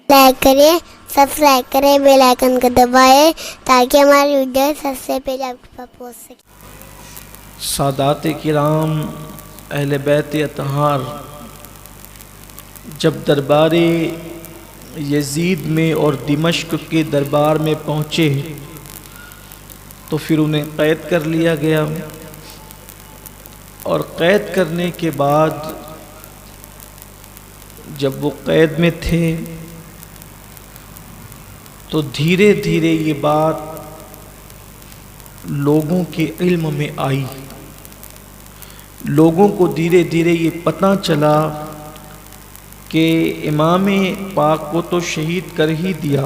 Like کریں، subscribe کریں، bell icon کو دبائیں تاکہ ہماری ویڈیو سب سے پہلے آپ کے پاس پہنچ سکے۔ سادات کرام، اہل بیت اطہار جب دربار یزید میں اور دمشق کے دربار میں پہنچے تو پھر انہیں قید کر لیا گیا، اور قید کرنے کے بعد جب وہ قید میں تھے تو دھیرے دھیرے یہ بات لوگوں کے علم میں آئی، لوگوں کو دھیرے دھیرے یہ پتہ چلا کہ امام پاک کو تو شہید کر ہی دیا،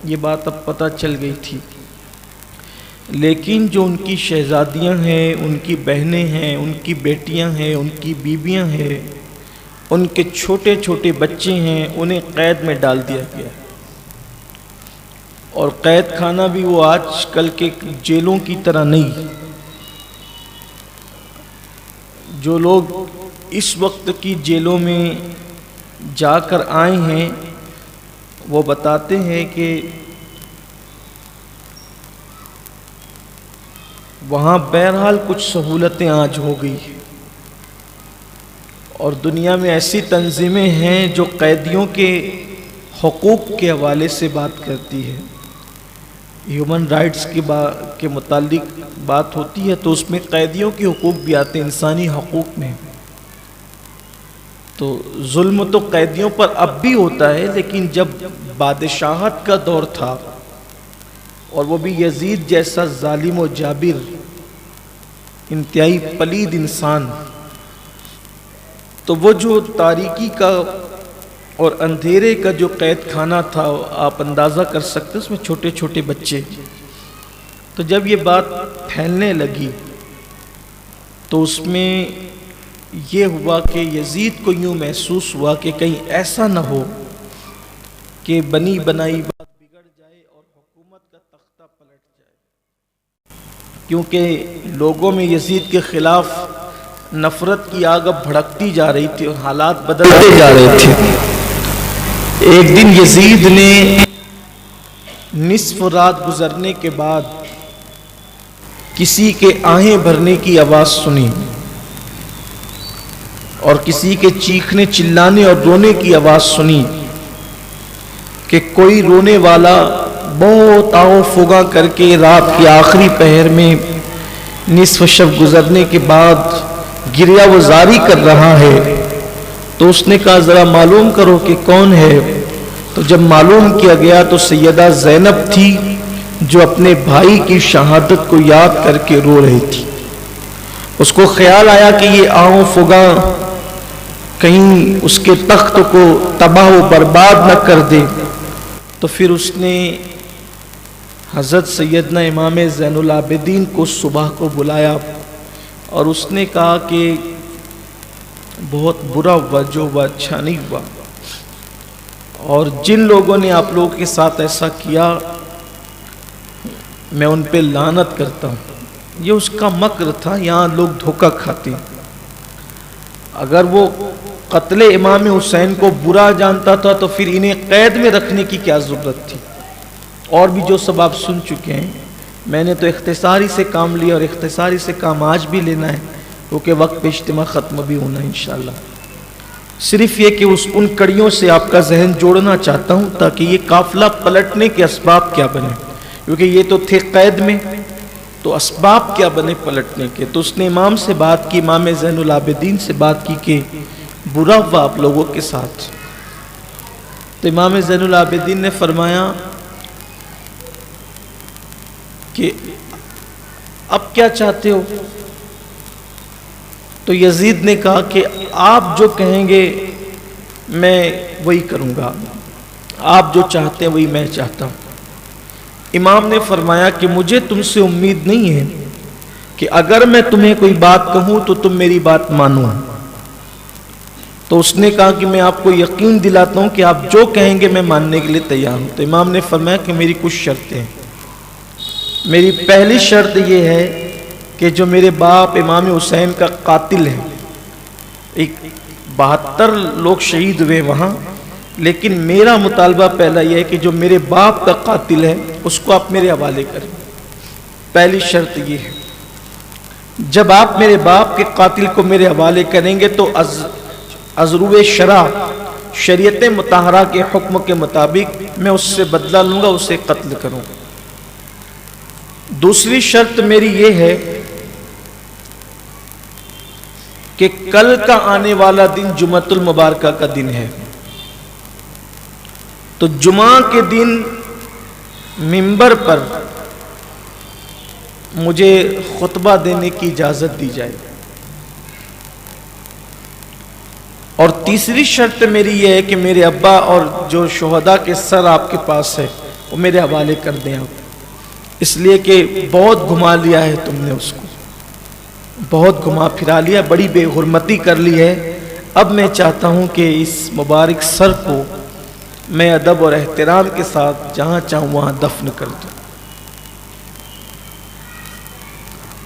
یہ بات اب پتہ چل گئی تھی، لیکن جو ان کی شہزادیاں ہیں، ان کی بہنیں ہیں، ان کی بیٹیاں ہیں، ان کی بیویاں ہیں، ان کے چھوٹے چھوٹے بچے ہیں، انہیں قید میں ڈال دیا گیا، اور قید خانہ بھی وہ آج کل کے جیلوں کی طرح نہیں۔ جو لوگ اس وقت کی جیلوں میں جا کر آئے ہیں وہ بتاتے ہیں کہ وہاں بہرحال کچھ سہولتیں آج ہو گئی، اور دنیا میں ایسی تنظیمیں ہیں جو قیدیوں کے حقوق کے حوالے سے بات کرتی ہے، ہیومن رائٹس کے متعلق بات ہوتی ہے تو اس میں قیدیوں کے حقوق بھی آتے ہیں، انسانی حقوق میں۔ تو ظلم تو قیدیوں پر اب بھی ہوتا ہے، لیکن جب بادشاہت کا دور تھا اور وہ بھی یزید جیسا ظالم و جابر، انتہائی پلید انسان، تو وہ جو تاریکی کا اور اندھیرے کا جو قید خانہ تھا آپ اندازہ کر سکتے، اس میں چھوٹے چھوٹے بچے۔ تو جب یہ بات پھیلنے لگی تو اس میں یہ ہوا کہ یزید کو یوں محسوس ہوا کہ کہیں ایسا نہ ہو کہ بنی بنائی بات بگڑ جائے اور حکومت کا تختہ پلٹ جائے، کیونکہ لوگوں میں یزید کے خلاف نفرت کی آگ اب بھڑکتی جا رہی تھی اور حالات بدلتے جا رہے تھے۔ ایک دن یزید نے نصف رات گزرنے کے بعد کسی کے آہیں بھرنے کی آواز سنی، اور کسی کے چیخنے چلانے اور رونے کی آواز سنی کہ کوئی رونے والا بہت آہو فغاں کر کے رات کی آخری پہر میں نصف شب گزرنے کے بعد گریہ وزاری کر رہا ہے۔ تو اس نے کہا ذرا معلوم کرو کہ کون ہے۔ تو جب معلوم کیا گیا تو سیدہ زینب تھی جو اپنے بھائی کی شہادت کو یاد کر کے رو رہی تھی۔ اس کو خیال آیا کہ یہ آہو فغاں کہیں اس کے تخت کو تباہ و برباد نہ کر دے، تو پھر اس نے حضرت سیدنا امام زین العابدین کو صبح کو بلایا اور اس نے کہا کہ بہت برا ہوا جو ہوا اچھا نہیں ہوا، اور جن لوگوں نے آپ لوگوں کے ساتھ ایسا کیا میں ان پہ لعنت کرتا ہوں، یہ اس کا مکر تھا، یہاں لوگ دھوکہ کھاتے ہیں۔ اگر وہ قتل امام حسین کو برا جانتا تھا تو پھر انہیں قید میں رکھنے کی کیا ضرورت تھی؟ اور بھی جو سب آپ سن چکے ہیں، میں نے تو اختصاری سے کام لیا اور اختصاری سے کام آج بھی لینا ہے، کیونکہ وقت پہ اجتماع ختم بھی ہونا ہے انشاءاللہ۔ صرف یہ کہ ان کڑیوں سے آپ کا ذہن جوڑنا چاہتا ہوں تاکہ یہ قافلہ پلٹنے کے اسباب کیا بنے، کیونکہ یہ تو تھے قید میں، تو اسباب کیا بنے پلٹنے کے۔ تو اس نے امام سے بات کی، امام زین العابدین سے بات کی کہ برا ہوا آپ لوگوں کے ساتھ۔ تو امام زین العابدین نے فرمایا کہ اب کیا چاہتے ہو؟ تو یزید نے کہا کہ آپ جو کہیں گے میں وہی کروں گا، آپ جو چاہتے ہیں وہی میں چاہتا ہوں۔ امام نے فرمایا کہ مجھے تم سے امید نہیں ہے کہ اگر میں تمہیں کوئی بات کہوں تو تم میری بات مانو۔ تو اس نے کہا کہ میں آپ کو یقین دلاتا ہوں کہ آپ جو کہیں گے میں ماننے کے لیے تیار ہوں۔ تو امام نے فرمایا کہ میری کچھ شرطیں ہیں۔ میری پہلی شرط یہ ہے کہ جو میرے باپ امام حسین کا قاتل ہے، 72 لوگ شہید ہوئے وہاں، لیکن میرا مطالبہ پہلا یہ ہے کہ جو میرے باپ کا قاتل ہے اس کو آپ میرے حوالے کریں. پہلی شرط یہ ہے. جب آپ میرے باپ کے قاتل کو میرے حوالے کریں گے تو از روئے شرع شریعت مطہرہ کے حکم کے مطابق میں اس سے بدلہ لوں گا, اسے قتل کروں گا. دوسری شرط میری یہ ہے کہ کل کا آنے والا دن جمعۃ المبارکہ کا دن ہے, تو جمعہ کے دن منبر پر مجھے خطبہ دینے کی اجازت دی جائے. اور تیسری شرط میری یہ ہے کہ میرے ابا اور جو شہداء کے سر آپ کے پاس ہے وہ میرے حوالے کر دیں آپ, اس لیے کہ بہت گھما لیا ہے تم نے اس کو, بہت گھما پھرا لیا, بڑی بے حرمتی کر لی ہے. اب میں چاہتا ہوں کہ اس مبارک سر کو میں ادب اور احترام کے ساتھ جہاں چاہوں وہاں دفن کر دوں.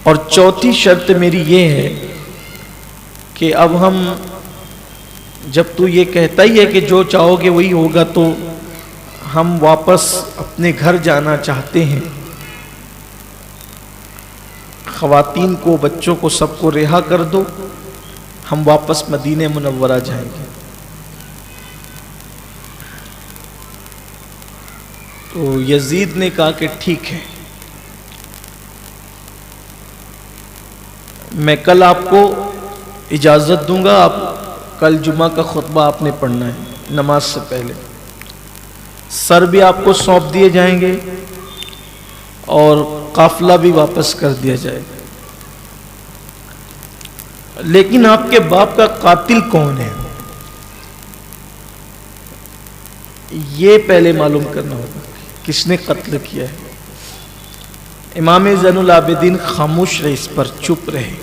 اور چوتھی شرط میری یہ ہے کہ اب ہم, جب تو یہ کہتا ہی ہے کہ جو چاہو گے وہی ہوگا, تو ہم واپس اپنے گھر جانا چاہتے ہیں. خواتین کو, بچوں کو, سب کو رہا کر دو, ہم واپس مدینہ منورہ جائیں گے. تو یزید نے کہا کہ ٹھیک ہے, میں کل آپ کو اجازت دوں گا, آپ کل جمعہ کا خطبہ آپ نے پڑھنا ہے نماز سے پہلے. سر بھی آپ کو سونپ دیے جائیں گے اور قافلہ بھی واپس کر دیا جائے گا. لیکن آپ کے باپ کا قاتل کون ہے یہ پہلے معلوم کرنا ہوگا, کس نے قتل کیا ہے. امام زین العابدین خاموش رہے, اس پر چپ رہے,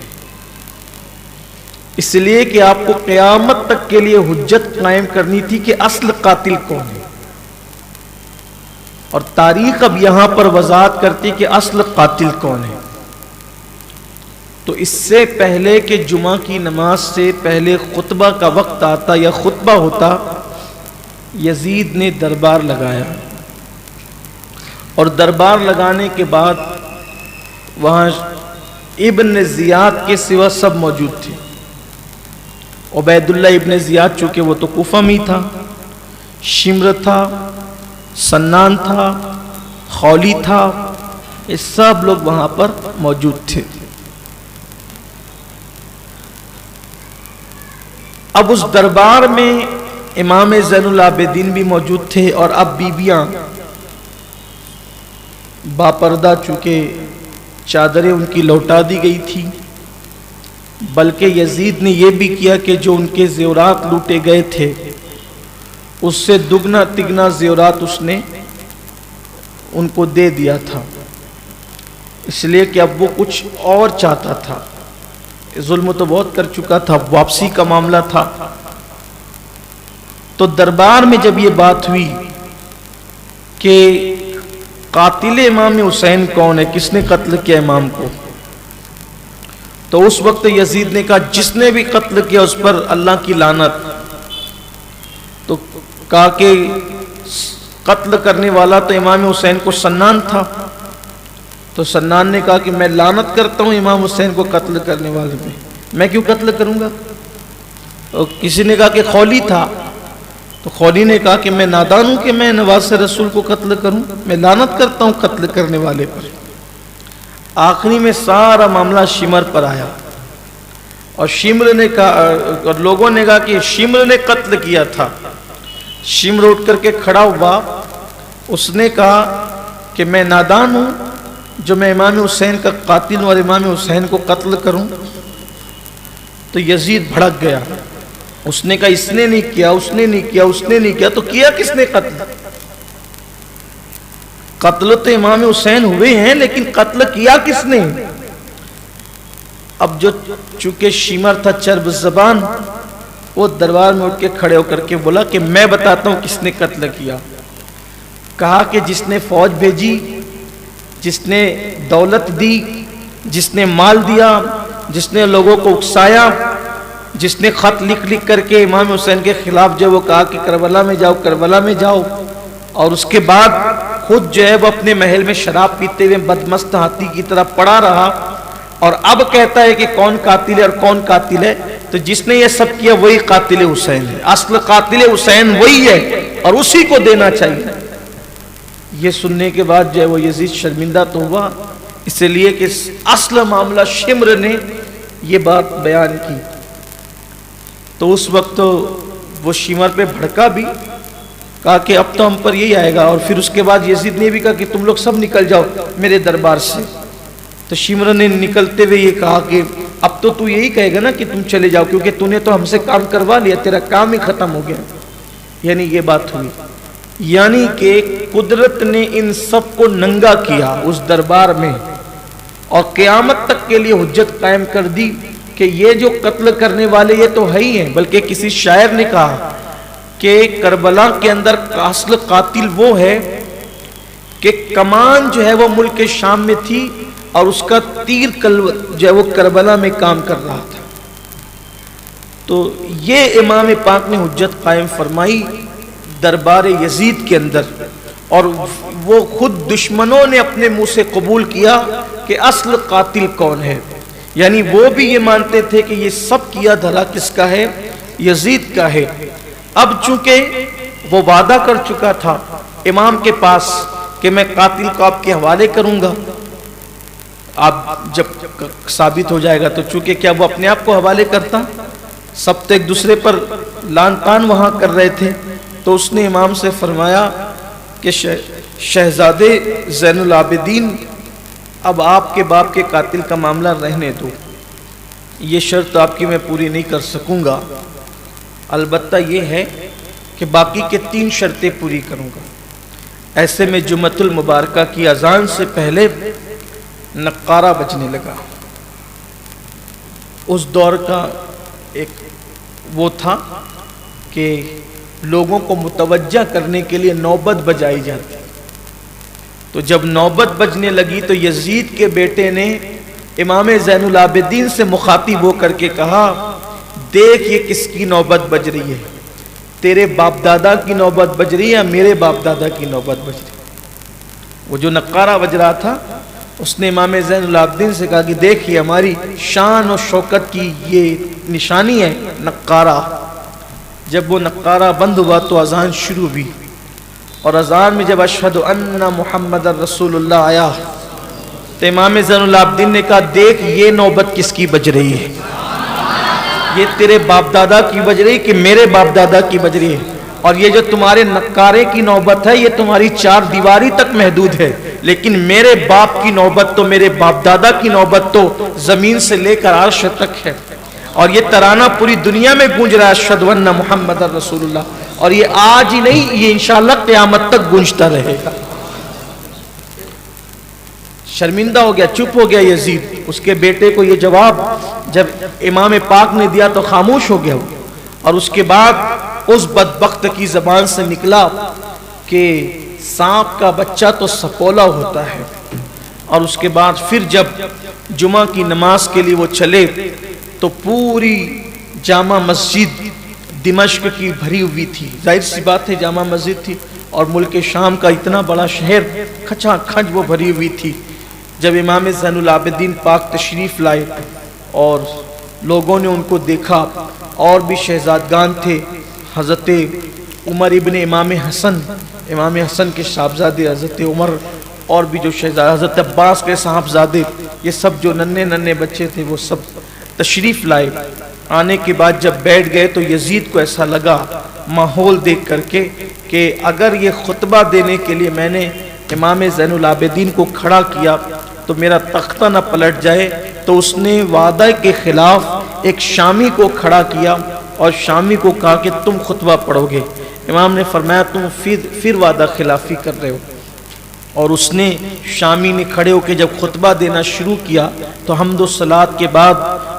اس لیے کہ آپ کو قیامت تک کے لیے حجت قائم کرنی تھی کہ اصل قاتل کون ہے. اور تاریخ اب یہاں پر وضاحت کرتی کہ اصل قاتل کون ہے. تو اس سے پہلے کہ جمعہ کی نماز سے پہلے خطبہ کا وقت آتا یا خطبہ ہوتا, یزید نے دربار لگایا, اور دربار لگانے کے بعد وہاں ابن زیاد کے سوا سب موجود تھے. عبید اللہ ابن زیاد چونکہ وہ تو کوفہ میں تھا, شمر تھا, سنان تھا, خولی تھا, یہ سب لوگ وہاں پر موجود تھے. اب اس دربار میں امام زین العابدین بھی موجود تھے, اور اب بیبیاں باپردہ, چونکہ چادریں ان کی لوٹا دی گئی تھی. بلکہ یزید نے یہ بھی کیا کہ جو ان کے زیورات لوٹے گئے تھے اس سے دگنا تگنا زیورات اس نے ان کو دے دیا تھا, اس لیے کہ اب وہ کچھ اور چاہتا تھا. ظلم تو بہت کر چکا تھا, واپسی کا معاملہ تھا. تو دربار میں جب یہ بات ہوئی کہ قاتل امام حسین کون ہے, کس نے قتل کیا امام کو, تو اس وقت یزید نے کہا جس نے بھی قتل کیا اس پر اللہ کی لعنت. تو کہا کہ قتل کرنے والا تو امام حسین کو سنان تھا. تو سنان نے کہا کہ میں لعنت کرتا ہوں امام حسین کو قتل کرنے والے پہ, میں کیوں قتل کروں گا. اور کسی نے کہا کہ خولی تھا, تو خولی نے کہا کہ میں نادان ہوں کہ میں نواز رسول کو قتل کروں, میں لعنت کرتا ہوں قتل کرنے والے پر. آخری میں سارا معاملہ شمر پر آیا, اور شمر نے کہا, اور لوگوں نے کہا کہ شمر نے قتل کیا تھا. شمر اٹھ کر کے کھڑا ہوا, اس نے کہا کہ میں نادان ہوں جو میں امام حسین کا قاتل ہوں اور امام حسین کو قتل کروں. تو یزید بھڑک گیا, اس نے کہا اس نے نہیں کیا, اس نے نہیں کیا, اس نے نہیں کیا, تو کیا کس نے قتل؟ قتل تو امام حسین ہوئے ہیں, لیکن قتل کیا کس نے؟ اب جو چونکہ شیمر تھا چرب زبان, وہ دربار میں اٹھ کے کھڑے ہو کر کے بولا کہ میں بتاتا ہوں کس نے قتل کیا. کہا کہ جس نے فوج بھیجی, جس نے دولت دی, جس نے مال دیا, جس نے لوگوں کو اکسایا, جس نے خط لکھ لکھ کر کے امام حسین کے خلاف جو وہ کہا کہ کربلا میں جاؤ کربلا میں جاؤ، اور اس کے بعد خود جو ہے وہ اپنے محل میں شراب پیتے ہوئے بدمست ہاتھی کی طرح پڑا رہا، اور اب کہتا ہے کہ کون قاتل ہے اور کون قاتل ہے، تو جس نے یہ سب کیا وہی قاتل حسین ہے، اصل قاتل حسین وہی ہے اور اسی کو دینا چاہیے۔ یہ سننے کے بعد جو ہے وہ یزید شرمندہ تو ہوا، اس لیے کہ اصل معاملہ شمر نے یہ بات بیان کی، تو اس وقت وہ شمر پہ بھڑکا بھی، کہا کہ اب تو ہم پر یہی آئے گا، اور پھر اس کے بعد یزید نے بھی کہا کہ تم لوگ سب نکل جاؤ میرے دربار سے۔ تو شمر نے نکلتے ہوئے یہ کہا کہ اب تو یہی کہے گا نا کہ تم چلے جاؤ، کیونکہ تو نے تو ہم سے کام کروا لیا، تیرا کام ہی ختم ہو گیا۔ یعنی یہ بات ہوئی، یعنی کہ قدرت نے ان سب کو ننگا کیا اس دربار میں، اور قیامت تک کے لیے حجت قائم کر دی کہ یہ جو قتل کرنے والے یہ تو ہے ہی ہیں، بلکہ کسی شاعر نے کہا کہ کربلا کے اندر اصل قاتل وہ ہے کہ کمان جو ہے وہ ملک شام میں تھی اور اس کا تیر جو ہے وہ کربلا میں کام کر رہا تھا۔ تو یہ امام پاک نے حجت قائم فرمائی دربار یزید کے اندر، اور وہ خود دشمنوں نے اپنے منہ سے قبول کیا کہ اصل قاتل کون ہے، یعنی وہ بھی یہ مانتے تھے کہ یہ سب کیا دھلا کس کا ہے، یزید کا ہے۔ اب چونکہ وہ وعدہ کر چکا تھا امام کے پاس کہ میں قاتل کو آپ کے حوالے کروں گا، آپ جب ثابت ہو جائے گا، تو چونکہ کیا وہ اپنے آپ کو حوالے کرتا، سب تو ایک دوسرے پر لان تان وہاں کر رہے تھے، تو اس نے امام سے فرمایا کہ شہزادے زین العابدین، اب آپ کے باپ کے قاتل کا معاملہ رہنے دو، یہ شرط آپ کی میں پوری نہیں کر سکوں گا، البتہ یہ ہے کہ باقی کے 3 شرطیں پوری کروں گا۔ ایسے میں جمعۃ المبارکہ کی اذان سے پہلے نقارہ بجنے لگا۔ اس دور کا ایک وہ تھا کہ لوگوں کو متوجہ کرنے کے لیے نوبت بجائی جاتی، تو جب نوبت بجنے لگی تو یزید کے بیٹے نے امام زین العابدین سے مخاطب ہو کر کے کہا، دیکھ یہ کس کی نوبت بج رہی ہے، تیرے باپ دادا کی نوبت بج رہی ہے یا میرے باپ دادا کی نوبت بج رہی ہے۔ وہ جو نقارہ بج رہا تھا اس نے امام زین العابدین سے کہا کہ دیکھ یہ ہماری شان و شوکت کی یہ نشانی ہے نقارہ۔ جب وہ نقارہ بند ہوا تو اذان شروع ہوئی، اور اذان میں جب اشہد ان محمد رسول اللہ آیا تو امام زین العابدین نے کہا دیکھ یہ نوبت کس کی بج رہی ہے، یہ تیرے باپ دادا کی بج رہی کہ میرے باپ دادا کی بج رہی ہے، اور یہ جو تمہارے نقارے کی نوبت ہے یہ تمہاری 4 دیواری تک محدود ہے، لیکن میرے باپ کی نوبت تو میرے باپ دادا کی نوبت تو زمین سے لے کر عرش تک ہے، اور یہ ترانہ پوری دنیا میں گونج رہا ہے اشہد ان محمد رسول اللہ، اور یہ آج ہی نہیں، یہ انشاءاللہ قیامت تک گونجتا رہے گا۔ شرمندہ ہو گیا، چپ ہو گیا یزید، اس کے بیٹے کو یہ جواب جب امام پاک نے دیا تو خاموش ہو گیا، اور اس کے بعد اس بدبخت کی زبان سے نکلا کہ سانپ کا بچہ تو سپولا ہوتا ہے۔ اور اس کے بعد پھر جب جمعہ کی نماز کے لیے وہ چلے تو پوری جامع مسجد دمشق کی بھری ہوئی تھی، ظاہر سی بات ہے جامع مسجد تھی، اور ملک شام کا اتنا بڑا شہر کھچا کھچ وہ بھری ہوئی تھی۔ جب امام زین العابدین پاک تشریف لائے اور لوگوں نے ان کو دیکھا، اور بھی شہزادگان تھے، حضرت عمر ابن امام حسن کے صاحبزادے حضرت عمر، اور بھی جو شہزادے حضرت عباس کے صاحبزادے، یہ سب جو ننھے بچے تھے وہ سب تشریف لائے۔ آنے کے بعد جب بیٹھ گئے تو یزید کو ایسا لگا ماحول دیکھ کر کے کہ اگر یہ خطبہ دینے کے لیے میں نے امام زین العابدین کو کھڑا کیا تو میرا تختہ نہ پلٹ جائے، تو اس نے وعدہ کے خلاف ایک شامی کو کھڑا کیا اور شامی کو کہا کہ تم خطبہ پڑھو گے۔ امام نے فرمایا تم پھر وعدہ خلافی کر رہے ہو، اور اس نے شامی نے کھڑے ہو کے جب خطبہ دینا شروع کیا تو حمد و صلات کے بعد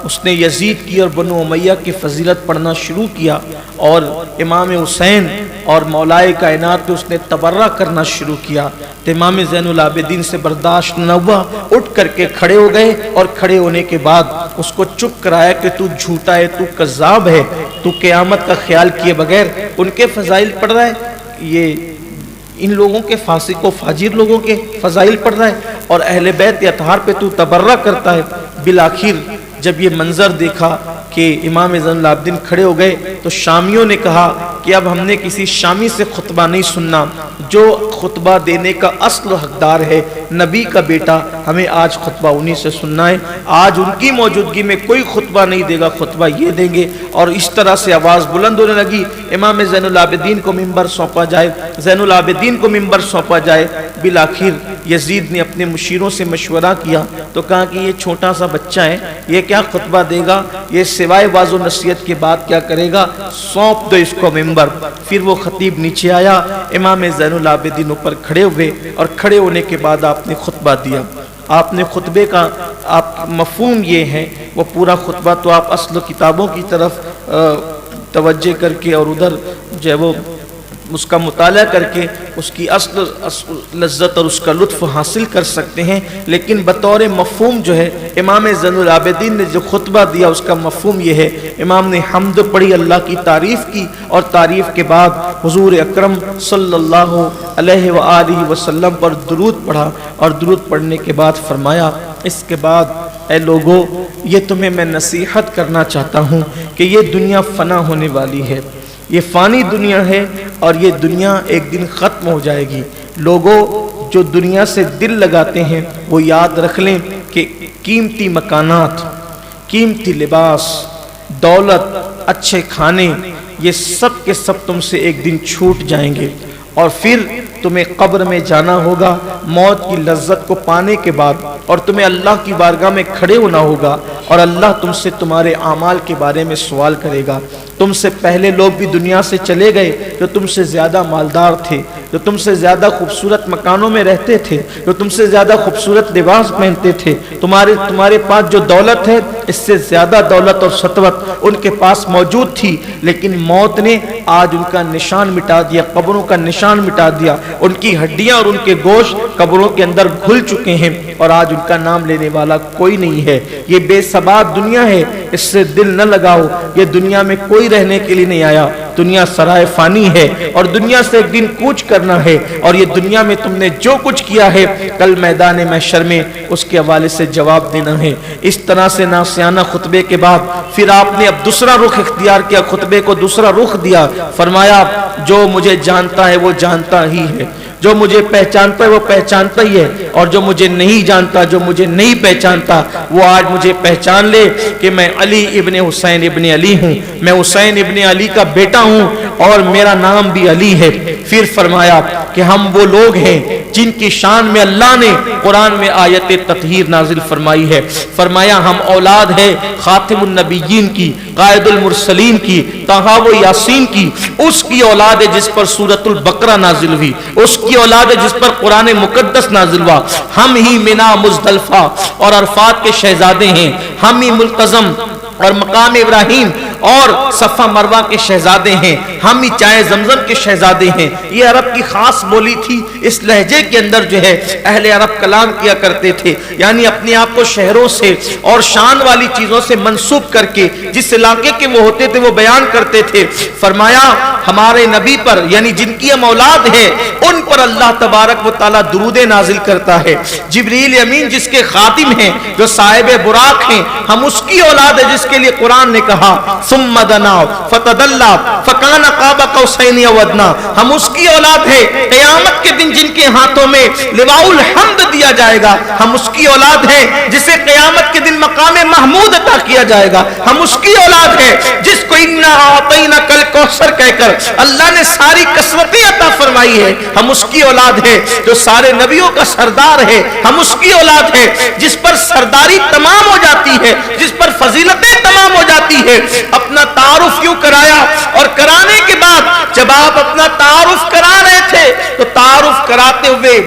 اس نے یزید کی اور بنو امیہ کی فضیلت پڑھنا شروع کیا، اور امام حسین اور مولائے کائنات نے اس نے تبرہ کرنا شروع کیا تو امام زین العابدین سے برداشت نہ ہوا، اٹھ کر کے کھڑے ہو گئے اور کھڑے ہونے کے بعد اس کو چپ کرایا کہ تو جھوٹا ہے، تو کذاب ہے، تو قیامت کا خیال کیے بغیر ان کے فضائل پڑھ رہا ہے، یہ ان لوگوں کے فاسق و فاجر لوگوں کے فضائل پڑھ رہا ہے اور اہل بیت اطہار پہ تو تبرہ کرتا ہے۔ بالآخر جب یہ منظر دیکھا کہ امام زین العابدین کھڑے ہو گئے تو شامیوں نے کہا کہ اب ہم نے کسی شامی سے خطبہ نہیں سننا، جو خطبہ دینے کا اصل حقدار ہے نبی کا بیٹا، ہمیں آج خطبہ انہی سے سننا ہے، آج ان کی موجودگی میں کوئی خطبہ نہیں دے گا، خطبہ یہ دیں گے۔ اور اس طرح سے آواز بلند ہونے لگی، امام زین العابدین کو منبر سونپا جائے، زین العابدین کو منبر سونپا جائے۔ بالآخر یزید نے اپنے مشیروں سے مشورہ کیا تو کہا کہ یہ چھوٹا سا بچہ ہے، یہ کیا خطبہ دے گا، یہ سوائے واعظ و نصیحت کے بعد کیا کرے گا، سونپ دو اس کو منبر۔ پھر وہ خطیب نیچے آیا، امام زین العابدین اوپر کھڑے ہوئے اور کھڑے ہونے کے بعد آپ نے خطبہ دیا۔ آپ نے خطبے کا آپ مفہوم یہ ہے، وہ پورا خطبہ تو آپ اصل کتابوں کی طرف توجہ کر کے اور ادھر جو ہے وہ اس کا مطالعہ کر کے اس کی اصل لذت اور اس کا لطف حاصل کر سکتے ہیں، لیکن بطور مفہوم جو ہے امام زین العابدین نے جو خطبہ دیا اس کا مفہوم یہ ہے، امام نے حمد پڑھی، اللہ کی تعریف کی، اور تعریف کے بعد حضور اکرم صلی اللہ علیہ وآلہ وسلم پر درود پڑھا، اور درود پڑھنے کے بعد فرمایا اس کے بعد اے لوگو یہ تمہیں میں نصیحت کرنا چاہتا ہوں کہ یہ دنیا فنا ہونے والی ہے، یہ فانی دنیا ہے اور یہ دنیا ایک دن ختم ہو جائے گی۔ لوگوں جو دنیا سے دل لگاتے ہیں وہ یاد رکھ لیں کہ قیمتی مکانات، قیمتی لباس، دولت، اچھے کھانے، یہ سب کے سب تم سے ایک دن چھوٹ جائیں گے، اور پھر تمہیں قبر میں جانا ہوگا موت کی لذت کو پانے کے بعد، اور تمہیں اللہ کی بارگاہ میں کھڑے ہونا ہوگا اور اللہ تم سے تمہارے اعمال کے بارے میں سوال کرے گا۔ تم سے پہلے لوگ بھی دنیا سے چلے گئے جو تم سے زیادہ مالدار تھے، جو تم سے زیادہ خوبصورت مکانوں میں رہتے تھے، جو تم سے زیادہ خوبصورت لباس پہنتے تھے، تمہارے پاس جو دولت ہے اس سے زیادہ دولت اور سطوت ان کے پاس موجود تھی، لیکن موت نے آج ان کا نشان مٹا دیا، قبروں کا نشان مٹا دیا، ان کی ہڈیاں اور ان کے گوشت قبروں کے اندر گھل چکے ہیں اور آج ان کا نام لینے والا کوئی نہیں ہے۔ یہ بے ثبات دنیا ہے، اس سے دل نہ لگاؤ، یہ دنیا میں کوئی رہنے کے لیے نہیں آیا، دنیا سرائے فانی ہے اور دنیا سے ایک دن کوچ کرنا ہے، اور یہ دنیا میں تم نے جو کچھ کیا ہے کل میدان محشر میں اس کے حوالے سے جواب دینا ہے۔ اس طرح سے ناصحانہ خطبے کے بعد پھر آپ نے اب دوسرا رخ اختیار کیا، خطبے کو دوسرا رخ دیا، فرمایا جو مجھے جانتا ہے وہ جانتا ہی ہے، جو مجھے پہچانتا ہے وہ پہچانتا ہی ہے، اور جو مجھے نہیں جانتا، جو مجھے نہیں پہچانتا، وہ آج مجھے پہچان لے کہ میں علی ابن حسین ابن علی ہوں، میں حسین ابن علی کا بیٹا ہوں اور میرا نام بھی علی ہے۔ پھر فرمایا کہ ہم وہ لوگ ہیں جن کی شان میں اللہ نے قرآن میں آیت تطہیر نازل فرمائی ہے، فرمایا ہم اولاد ہے خاتم النبیین کی، قائد المرسلین کی، طٰہٰ و یاسین کی، اس کی اولاد ہے جس پر سورۃ البقرہ نازل ہوئی، اس کی اولاد ہے جس پر قرآن مقدس نازل ہوا۔ ہم ہی منا مزدلفہ اور عرفات کے شہزادے ہیں، ہم ہی ملتزم اور مقام ابراہیم اور صفا مروہ کے شہزادے ہیں، ہم ہی چائے زمزم کے شہزادے ہیں۔ یہ عرب کی خاص بولی تھی، اس لہجے کے اندر جو ہے اہل عرب کلام کیا کرتے تھے، یعنی اپنے آپ کو شہروں سے اور شان والی چیزوں سے منسوب کر کے جس علاقے کے وہ ہوتے تھے وہ بیان کرتے تھے۔ فرمایا ہمارے نبی پر یعنی جن کی ہم اولاد ہے ان پر اللہ تبارک و تعالیٰ درود نازل کرتا ہے۔ جبریل امین جس کے خادم ہیں، جو صاحب براق ہیں، ہم اس کی اولاد ہے جس کے لیے قرآن نے کہا ثم دنا فتدلی فکان قاب قوسین او ادنی، ہم اس کی اولاد ہے قیامت کے دن جن کے ہاتھوں میں لواء الحمد دیا جائے گا، ہم اس کی اولاد ہے جسے قیامت کے دن مقام محمود عطا کیا جائے گا، ہم اس کی اولاد ہے جس کو انا اعطیناک الکوثر کہہ کر اللہ نے ساری کثرتیں عطا فرمائی ہے، ہم اس کی اولاد ہے جو سارے نبیوں کا سردار ہے، ہم اس کی اولاد ہے جس پر سرداری تمام ہو جاتی ہے، جس پر فضیلتیں تمام ہو جاتی ہے۔ اپنا تعارف کیوں کرایا، اور کرانے کے بعد جب آپ اپنا تعارف کرا رہے تھے تو تعارف کراتے ہوئے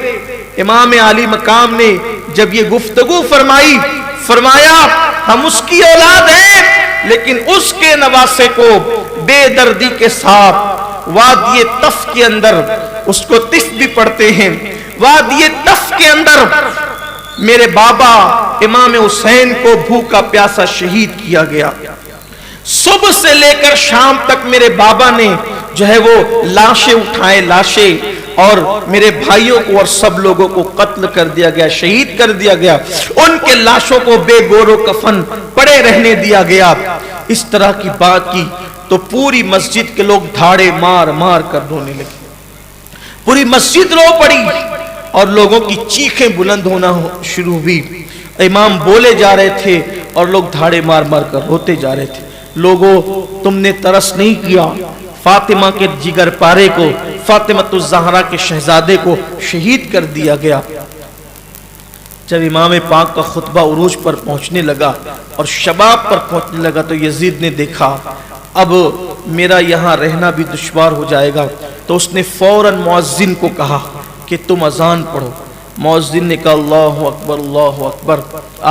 امام علی مقام نے جب یہ گفتگو فرمائی، فرمایا ہم اس کی اولاد ہیں لیکن اس کے نواسے کو بے دردی کے ساتھ وادی تف کے اندر، اس کو تف بھی پڑھتے ہیں، وادی تف کے اندر میرے بابا امام حسین کو بھوکا پیاسا شہید کیا گیا۔ صبح سے لے کر شام تک میرے بابا نے جو ہے وہ لاشیں اٹھائے، لاشیں، اور میرے بھائیوں کو اور سب لوگوں کو قتل کر دیا گیا، شہید کر دیا گیا، ان کے لاشوں کو بے گور و کفن پڑے رہنے دیا گیا۔ اس طرح کی بات کی تو پوری مسجد کے لوگ دھاڑے مار مار کر رونے لگے، پوری مسجد رو پڑی اور لوگوں کی چیخیں بلند ہونا شروع ہوئی۔ امام بولے جا رہے تھے اور لوگ دھاڑے مار مار کر روتے جا رہے تھے۔ لوگوں، تم نے ترس نہیں کیا فاطمہ کے جگر پارے کو، فاطمۃ الزہرا کے شہزادے کو شہید کر دیا گیا۔ جب امام پاک کا خطبہ عروج پر پہنچنے لگا اور شباب پر پہنچنے لگا تو یزید نے دیکھا اب میرا یہاں رہنا بھی دشوار ہو جائے گا، تو اس نے فوراً مؤذن کو کہا کہ تم اذان پڑھو۔ مؤذن نے کہا اللہ اکبر اللہ اکبر،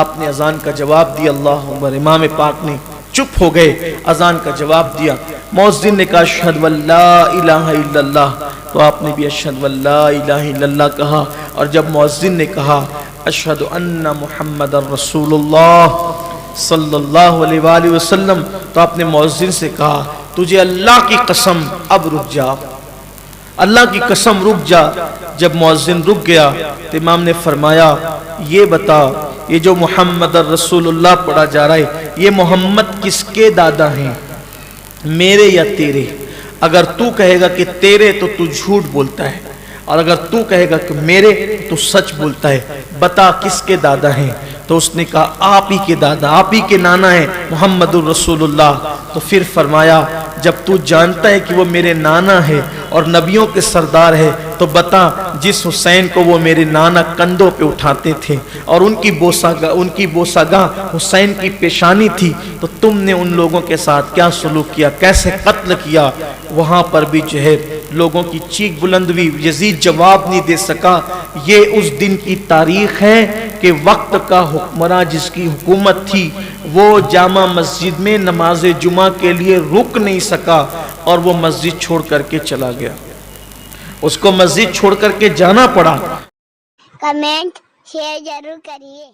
آپ نے اذان کا جواب دیا اللہ اکبر، امام پاک نے چپ ہو گئے، اذان کا جواب دیا۔ مؤذن نے کہا اشہد ان لا الہ الا اللہ، تو آپ نے بھی اشہد ان لا الہ الا اللہ کہا۔ اور جب مؤذن نے کہا اشہد ان محمد رسول اللہ صلی اللہ علیہ وآلہ وسلم، تو آپ نے مؤذن سے کہا تجھے اللہ کی قسم اب رک جا، اللہ کی قسم رک جا۔ جب مؤذن رک گیا تو امام نے فرمایا یہ بتا، یہ جو محمد رسول اللہ پڑھا جا رہا ہے یہ محمد کس کے دادا ہیں، میرے یا تیرے؟ اگر تو کہے گا کہ تیرے تو تو جھوٹ بولتا ہے، اور اگر تو کہے گا کہ میرے تو سچ بولتا ہے، بتا کس کے دادا ہیں؟ تو اس نے کہا آپ ہی کے دادا، آپ ہی کے نانا ہیں محمد الرسول اللہ۔ تو پھر فرمایا جب تو جانتا ہے کہ وہ میرے نانا ہے اور نبیوں کے سردار ہے تو بتا جس حسین کو وہ میرے نانا کندھوں پہ اٹھاتے تھے اور ان کی بوسہ گاہ حسین کی پیشانی تھی، تو تم نے ان لوگوں کے ساتھ کیا سلوک کیا، کیسے قتل کیا؟ وہاں پر بھی جو ہے لوگوں کی چیخ بلند ہوئی، یزید جواب نہیں دے سکا۔ یہ اس دن کی تاریخ ہے کہ وقت کا حکمراں جس کی حکومت تھی وہ جامع مسجد میں نماز جمعہ کے لیے رک نہیں سکا اور وہ مسجد چھوڑ کر کے چلا گیا، اس کو مسجد چھوڑ کر کے جانا پڑا۔ کمنٹ شیئر ضرور کریے۔